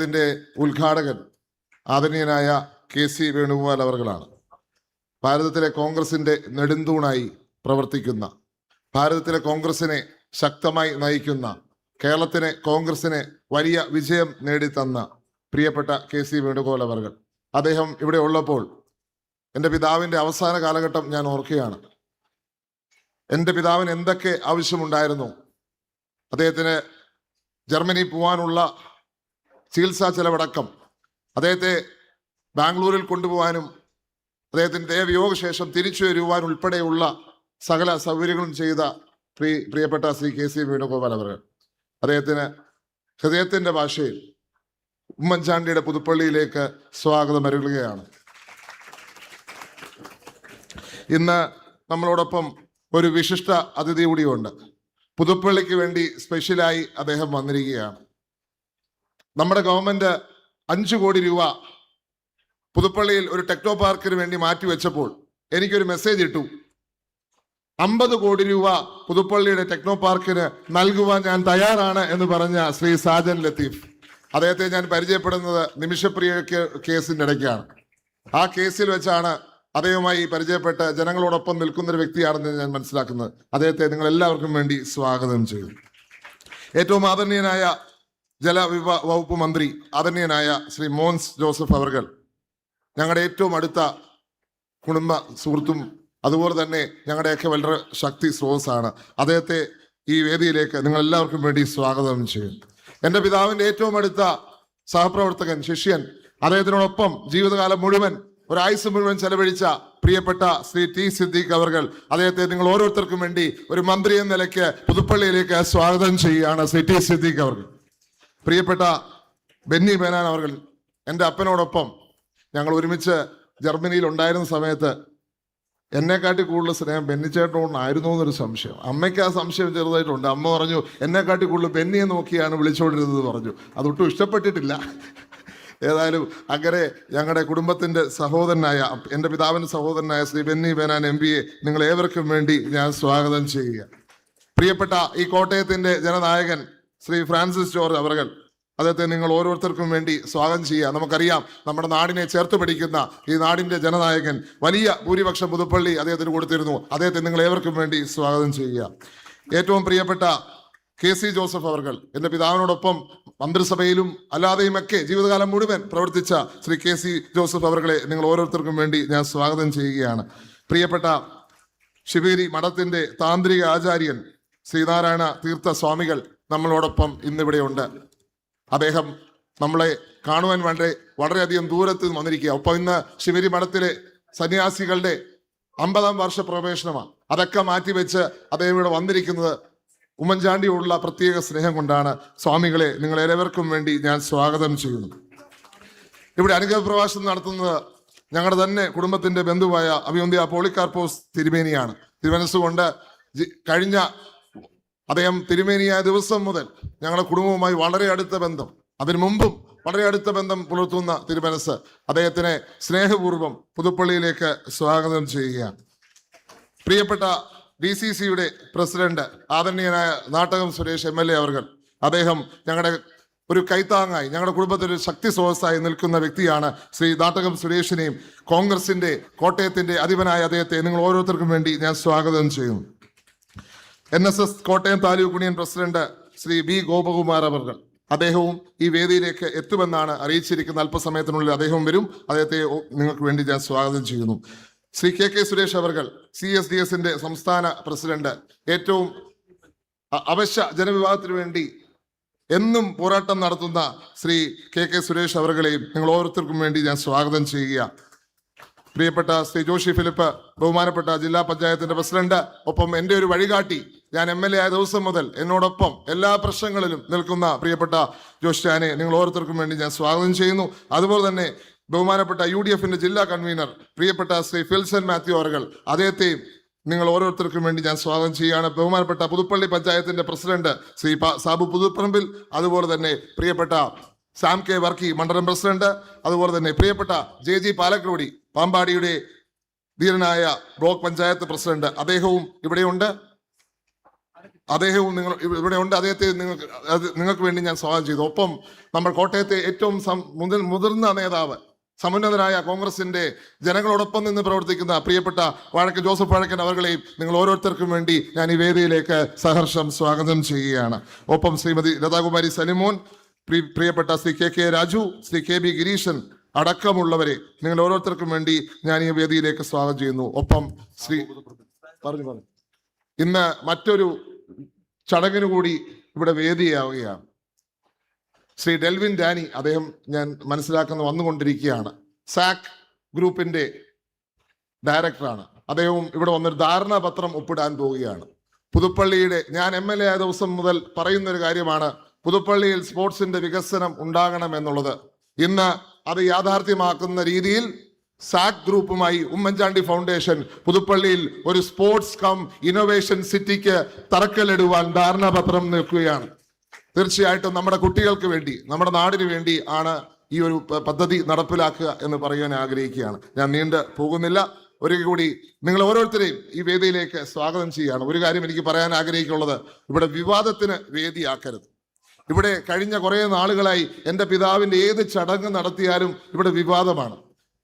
ഇതിന്റെ ഉദ്ഘാടകൻ ആദരണീയനായ KC വേണുഗോപാൽ അവർകളാണ്. ഭാരതത്തിലെ കോൺഗ്രസിന്റെ നെടുന്തൂണായി പ്രവർത്തിക്കുന്ന, ഭാരതത്തിലെ കോൺഗ്രസിനെ ശക്തമായി നയിക്കുന്ന, കേരളത്തിലെ കോൺഗ്രസിനെ വലിയ വിജയം നേടിത്തന്ന പ്രിയപ്പെട്ട KC വേണുഗോപാൽ അവർകൾ. അദ്ദേഹം ഇവിടെ ഉള്ളപ്പോൾ എൻ്റെ പിതാവിൻ്റെ അവസാന കാലഘട്ടം ഞാൻ ഓർക്കുകയാണ്. എൻ്റെ പിതാവിന് എന്തൊക്കെ ആവശ്യമുണ്ടായിരുന്നു. അദ്ദേഹത്തിന് ജർമ്മനി പോകാനുള്ള ചികിത്സാ ചെലവടക്കം, അദ്ദേഹത്തെ ബാംഗ്ലൂരിൽ കൊണ്ടുപോകാനും അദ്ദേഹത്തിൻ്റെ വിയോഗശേഷം തിരിച്ചു വരുവാൻ ഉൾപ്പെടെയുള്ള സകല സൗകര്യങ്ങളും ചെയ്ത പ്രിയപ്പെട്ട ശ്രീ KC വേണുഗോപാൽ അവർ. അദ്ദേഹത്തിന് ഹൃദയത്തിൻ്റെ ഭാഷയിൽ ഉമ്മൻചാണ്ടിയുടെ പുതുപ്പള്ളിയിലേക്ക് സ്വാഗതം അരുളുകയാണ്. ഇന്ന് നമ്മളോടൊപ്പം ഒരു വിശിഷ്ട അതിഥി കൂടിയുണ്ട്. പുതുപ്പള്ളിക്ക് വേണ്ടി സ്പെഷ്യലായി അദ്ദേഹം വന്നിരിക്കുകയാണ്. നമ്മുടെ ഗവൺമെന്റ് 5 കോടി രൂപ പുതുപ്പള്ളിയിൽ ഒരു ടെക്നോ പാർക്കിന് വേണ്ടി മാറ്റിവെച്ചപ്പോൾ എനിക്കൊരു മെസ്സേജ് ഇട്ടു. 50 കോടി രൂപ പുതുപ്പള്ളിയുടെ ടെക്നോ പാർക്കിന് നൽകുവാൻ ഞാൻ തയ്യാറാണ് എന്ന് പറഞ്ഞ ശ്രീ സാജൻ ലത്തീഫ്. അദ്ദേഹത്തെ ഞാൻ പരിചയപ്പെടുന്നത് നിമിഷപ്രിയ കേസിൻ്റെ ഇടയ്ക്കാണ്. ആ കേസിൽ വെച്ചാണ് അദ്ദേഹവുമായി പരിചയപ്പെട്ട് ജനങ്ങളോടൊപ്പം നിൽക്കുന്ന ഒരു വ്യക്തിയാണെന്ന് ഞാൻ മനസ്സിലാക്കുന്നത്. അദ്ദേഹത്തെ നിങ്ങൾ എല്ലാവർക്കും വേണ്ടി സ്വാഗതം ചെയ്യുന്നു. ഏറ്റവും ആദരണീയനായ വകുപ്പ് മന്ത്രി ആദരണീയനായ ശ്രീ മോൻസ് ജോസഫ് അവർകൾ, ഞങ്ങളുടെ ഏറ്റവും അടുത്ത കുടുംബ സുഹൃത്തും അതുപോലെ തന്നെ ഞങ്ങളുടെയൊക്കെ വളരെ ശക്തി സ്രോതസ്സാണ്. അദ്ദേഹത്തെ ഈ വേദിയിലേക്ക് നിങ്ങൾ എല്ലാവർക്കും വേണ്ടി സ്വാഗതം ചെയ്യും. എൻ്റെ പിതാവിൻ്റെ ഏറ്റവും അടുത്ത സഹപ്രവർത്തകൻ, ശിഷ്യൻ, അദ്ദേഹത്തിനോടൊപ്പം ജീവിതകാലം മുഴുവൻ, ഒരായുസ് മുഴുവൻ ചെലവഴിച്ച പ്രിയപ്പെട്ട ശ്രീ T സിദ്ദീഖ് അവർകൾ, അദ്ദേഹത്തെ നിങ്ങൾ ഓരോരുത്തർക്കും വേണ്ടി ഒരു മന്ത്രി എന്ന നിലയ്ക്ക് പുതുപ്പള്ളിയിലേക്ക് സ്വാഗതം ചെയ്യുകയാണ്. ശ്രീ T സിദ്ദീഖ് അവർകൾ. പ്രിയപ്പെട്ട ബെന്നി ബെഹനാൻ അവർകൾ, എൻ്റെ അപ്പനോടൊപ്പം ഞങ്ങൾ ഒരുമിച്ച് ജർമ്മനിയിൽ ഉണ്ടായിരുന്ന സമയത്ത് എന്നെക്കാട്ടി കൂടുതൽ സ്നേഹം ബെന്നിച്ചേട്ടനോടായിരുന്നു എന്നൊരു സംശയം. അമ്മയ്ക്ക് ആ സംശയം ചെറുതായിട്ടുണ്ട്. അമ്മ പറഞ്ഞു എന്നെക്കാട്ടി കൂടുതൽ ബെന്നിയെ നോക്കിയാണ് വിളിച്ചുകൊണ്ടിരുന്നത് പറഞ്ഞു. അതൊട്ടും ഇഷ്ടപ്പെട്ടിട്ടില്ല. ഏതായാലും അങ്ങനെ ഞങ്ങളുടെ കുടുംബത്തിൻ്റെ സഹോദരനായ, എൻ്റെ പിതാവിൻ്റെ സഹോദരനായ ശ്രീ ബെന്നി ബെഹനാൻ MBA നിങ്ങൾ ഏവർക്കും വേണ്ടി ഞാൻ സ്വാഗതം ചെയ്യുക. പ്രിയപ്പെട്ട ഈ കോട്ടയത്തിൻ്റെ ജനനായകൻ ശ്രീ ഫ്രാൻസിസ് ജോർജ് അവർകൾ, അദ്ദേഹത്തെ നിങ്ങൾ ഓരോരുത്തർക്കും വേണ്ടി സ്വാഗതം ചെയ്യുക. നമുക്കറിയാം, നമ്മുടെ നാടിനെ ചേർത്ത് പിടിക്കുന്ന ഈ നാടിൻ്റെ ജനനായകൻ, വലിയ ഭൂരിപക്ഷം പുതുപ്പള്ളി അദ്ദേഹത്തിന് കൊടുത്തിരുന്നു. അദ്ദേഹത്തെ നിങ്ങൾ ഏവർക്കും വേണ്ടി സ്വാഗതം ചെയ്യുക. ഏറ്റവും പ്രിയപ്പെട്ട KC ജോസഫ് അവർകൾ, എൻ്റെ പിതാവിനോടൊപ്പം മന്ത്രിസഭയിലും അല്ലാതെയുമൊക്കെ ജീവിതകാലം മുഴുവൻ പ്രവർത്തിച്ച ശ്രീ KC ജോസഫ് അവർകളെ നിങ്ങൾ ഓരോരുത്തർക്കും വേണ്ടി ഞാൻ സ്വാഗതം ചെയ്യുകയാണ്. പ്രിയപ്പെട്ട ശിവേരി മഠത്തിൻ്റെ താന്ത്രിക ആചാര്യൻ ശ്രീനാരായണ തീർത്ഥ സ്വാമികൾ നമ്മളോടൊപ്പം ഇന്നിവിടെയുണ്ട്. അദ്ദേഹം നമ്മളെ കാണുവാൻ വളരെയധികം ദൂരത്ത് വന്നിരിക്കുക. ഒപ്പം ഇന്ന് ശിവേരി മഠത്തിലെ സന്യാസികളുടെ 50ാം വർഷ പ്രവേശനമാണ്. അതൊക്കെ മാറ്റിവെച്ച് അദ്ദേഹം ഇവിടെ വന്നിരിക്കുന്നത് ഉമ്മൻചാണ്ടിയോടുള്ള പ്രത്യേക സ്നേഹം കൊണ്ടാണ്. സ്വാമികളെ നിങ്ങൾ ഏവർക്കും വേണ്ടി ഞാൻ സ്വാഗതം ചെയ്യുന്നു. ഇവിടെ അനുഗ്രഹ പ്രഭാഷണം നടത്തുന്നത് ഞങ്ങളുടെ തന്നെ കുടുംബത്തിന്റെ ബന്ധുവായ അഭിവന്ദ്യ പോളികാർപ്പോസ് തിരുമേനിയാണ്. തിരുമനസ്സുകൊണ്ട് കഴിഞ്ഞ അദ്ദേഹം തിരുമേനിയായ ദിവസം മുതൽ ഞങ്ങളുടെ കുടുംബവുമായി വളരെ അടുത്ത ബന്ധം, അതിനു മുമ്പും വളരെ അടുത്ത ബന്ധം പുലർത്തുന്ന തിരുമനസ്, അദ്ദേഹത്തിനെ സ്നേഹപൂർവ്വം പുതുപ്പള്ളിയിലേക്ക് സ്വാഗതം ചെയ്യുകയാണ്. പ്രിയപ്പെട്ട DCCയുടെ പ്രസിഡന്റ് ആദരണീയനായ നാട്ടകം സുരേഷ് MLA അവർകൾ, അദ്ദേഹം ഞങ്ങളുടെ ഒരു കൈത്താങ്ങായി, ഞങ്ങളുടെ കുടുംബത്തിൽ ഒരു ശക്തി സ്രോതസ്സായി നിൽക്കുന്ന വ്യക്തിയാണ്. ശ്രീ നാട്ടകം സുരേഷിനെയും കോൺഗ്രസിന്റെ കോട്ടയത്തിന്റെ അധിപനായ അദ്ദേഹത്തെ നിങ്ങൾ ഓരോരുത്തർക്കും വേണ്ടി ഞാൻ സ്വാഗതം ചെയ്യുന്നു. NSS Kottayam taluk union president Shri B Gopakumar അവർകൾ, അദ്ദേഹവും ഈ വേദിയിലേക്ക് എത്തുമെന്നാണ് അറിയിച്ചിരിക്കുന്ന. അല്പസമയത്തിനുള്ളിൽ അദ്ദേഹം വരും. അദ്ദേഹത്തെ നിങ്ങൾക്ക് വേണ്ടി ഞാൻ സ്വാഗതം ചെയ്യുന്നു. ശ്രീ KK സുരേഷ് അവർകൾ, CSDSന്റെ സംസ്ഥാന പ്രസിഡന്റ്, ഏറ്റവും അവശ്യ ജനവിഭാഗത്തിന് വേണ്ടി എന്നും പോരാട്ടം നടത്തുന്ന ശ്രീ KK സുരേഷ് അവർകളെയും നിങ്ങൾ ഓരോരുത്തർക്കും വേണ്ടി ഞാൻ സ്വാഗതം ചെയ്യുക. പ്രിയപ്പെട്ട ശ്രീ ജോഷി ഫിലിപ്പ്, ബഹുമാനപ്പെട്ട ജില്ലാ പഞ്ചായത്തിന്റെ പ്രസിഡന്റ്, ഒപ്പം എൻ്റെ ഒരു വഴികാട്ടി, ഞാൻ MLA ആയ ദിവസം മുതൽ എന്നോടൊപ്പം എല്ലാ പ്രശ്നങ്ങളിലും നിൽക്കുന്ന പ്രിയപ്പെട്ട ജോഷിനെ നിങ്ങൾ ഓരോരുത്തർക്കും വേണ്ടി ഞാൻ സ്വാഗതം ചെയ്യുന്നു. അതുപോലെ തന്നെ ബഹുമാനപ്പെട്ട UDFന്റെ ജില്ലാ കൺവീനർ പ്രിയപ്പെട്ട ശ്രീ ഫിൽസൺ മാത്യു അവർകൾ, അദ്ദേഹത്തെയും നിങ്ങൾ ഓരോരുത്തർക്കും വേണ്ടി ഞാൻ സ്വാഗതം ചെയ്യുകയാണ്. ബഹുമാനപ്പെട്ട പുതുപ്പള്ളി പഞ്ചായത്തിന്റെ പ്രസിഡന്റ് ശ്രീ സാബു പുതുപ്പറമ്പിൽ, അതുപോലെ തന്നെ പ്രിയപ്പെട്ട സാം K വർക്കി മണ്ഡലം പ്രസിഡന്റ്, അതുപോലെ തന്നെ പ്രിയപ്പെട്ട JG പാലക്കോടി പാമ്പാടിയുടെ ധീരനായ ബ്ലോക്ക് പഞ്ചായത്ത് പ്രസിഡന്റ്, അദ്ദേഹവും ഇവിടെയുണ്ട്. അദ്ദേഹവും നിങ്ങൾ ഇവിടെ ഉണ്ട്. അദ്ദേഹത്തെ നിങ്ങൾക്ക് വേണ്ടി ഞാൻ സ്വാഗതം ചെയ്തു. ഒപ്പം നമ്മൾ കോട്ടയത്തെ ഏറ്റവും മുതിർന്ന നേതാവ്, സമുന്നതനായ കോൺഗ്രസിന്റെ ജനങ്ങളോടൊപ്പം നിന്ന് പ്രവർത്തിക്കുന്ന പ്രിയപ്പെട്ട ജോസഫ് വാഴക്കൻ അവർകളെയും നിങ്ങൾ ഓരോരുത്തർക്കും വേണ്ടി ഞാൻ ഈ വേദിയിലേക്ക് സഹർഷം സ്വാഗതം ചെയ്യുകയാണ്. ഒപ്പം ശ്രീമതി ലതാകുമാരി സലിമോൻ, പ്രിയപ്പെട്ട ശ്രീ കെ രാജു, ശ്രീ KB ഗിരീശൻ അടക്കമുള്ളവരെ നിങ്ങൾ ഓരോരുത്തർക്കും വേണ്ടി ഞാൻ ഈ വേദിയിലേക്ക് സ്വാഗതം ചെയ്യുന്നു. ഒപ്പം പറഞ്ഞു ഇന്ന് മറ്റൊരു ചടങ്ങിനു കൂടി ഇവിടെ വേദിയാവുകയാണ്. ശ്രീ ഡെൽവിൻ ഡാനി, അദ്ദേഹം ഞാൻ മനസ്സിലാക്കുന്ന വന്നുകൊണ്ടിരിക്കുകയാണ്. സാക് ഗ്രൂപ്പിന്റെ ഡയറക്ടറാണ്. അദ്ദേഹവും ഇവിടെ വന്നൊരു ധാരണാപത്രം ഒപ്പിടാൻ പോവുകയാണ്. പുതുപ്പള്ളിയുടെ, ഞാൻ MLA ആയ ദിവസം മുതൽ പറയുന്ന ഒരു കാര്യമാണ്, പുതുപ്പള്ളിയിൽ സ്പോർട്സിന്റെ വികസനം ഉണ്ടാകണം എന്നുള്ളത്. ഇന്ന് അത് യാഥാർത്ഥ്യമാക്കുന്ന രീതിയിൽ സാക് ഗ്രൂപ്പുമായി ഉമ്മൻചാണ്ടി ഫൗണ്ടേഷൻ പുതുപ്പള്ളിയിൽ ഒരു സ്പോർട്സ് കം ഇന്നോവേഷൻ സിറ്റിക്ക് തറക്കല്ലിടുവാൻ ധാരണാപത്രം നിൽക്കുകയാണ്. തീർച്ചയായിട്ടും നമ്മുടെ കുട്ടികൾക്ക് വേണ്ടി, നമ്മുടെ നാടിന് വേണ്ടി ആണ് ഈ ഒരു പദ്ധതി നടപ്പിലാക്കുക എന്ന് പറയാൻ ആഗ്രഹിക്കുകയാണ്. ഞാൻ നീണ്ടു പോകുന്നില്ല. ഒരിക്കൽ കൂടി നിങ്ങൾ ഓരോരുത്തരെയും ഈ വേദിയിലേക്ക് സ്വാഗതം ചെയ്യുകയാണ്. ഒരു കാര്യം എനിക്ക് പറയാൻ ആഗ്രഹിക്കുള്ളത്, ഇവിടെ വിവാദത്തിന് വേദിയാക്കരുത്. ഇവിടെ കഴിഞ്ഞ കുറേ നാളുകളായി എൻ്റെ പിതാവിൻ്റെ ഏത് ചടങ്ങ് നടത്തിയാലും ഇവിടെ വിവാദമാണ്.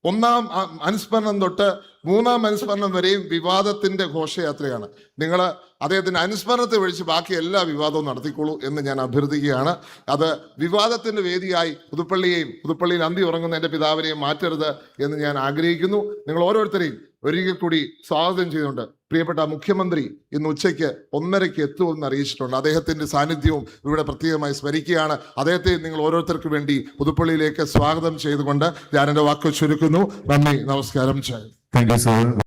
ഒന്നാം അനുസ്മരണം തൊട്ട് മൂന്നാം അനുസ്മരണം വരെയും വിവാദത്തിന്റെ ഘോഷയാത്രയാണ്. നിങ്ങൾ അദ്ദേഹത്തിന്റെ അനുസ്മരണത്തെ ഒഴിച്ച് ബാക്കി എല്ലാ വിവാദവും നടത്തിക്കോളൂ എന്ന് ഞാൻ അഭ്യർത്ഥിക്കുകയാണ്. അത് വിവാദത്തിന്റെ വേദിയായി പുതുപ്പള്ളിയിൽ അന്തി ഉറങ്ങുന്ന എൻ്റെ പിതാവിനെയും മാറ്റരുത് എന്ന് ഞാൻ ആഗ്രഹിക്കുന്നു. നിങ്ങൾ ഓരോരുത്തരെയും ഒരിക്കൽ കൂടി സ്വാഗതം ചെയ്തുകൊണ്ട് പ്രിയപ്പെട്ട മുഖ്യമന്ത്രി ഇന്ന് ഉച്ചയ്ക്ക് 1:30 എത്തുമെന്ന് അറിയിച്ചിട്ടുണ്ട്. അദ്ദേഹത്തിന്റെ സാന്നിധ്യവും ഇവിടെ പ്രത്യേകമായി സ്മരിക്കുകയാണ്. അദ്ദേഹത്തെ നിങ്ങൾ ഓരോരുത്തർക്ക് വേണ്ടി പുതുപ്പള്ളിയിലേക്ക് സ്വാഗതം ചെയ്തുകൊണ്ട് ഞാൻ എൻ്റെ വാക്ക് ചുരുക്കുന്നു. നന്ദി, നമസ്കാരം. Thank you, sir.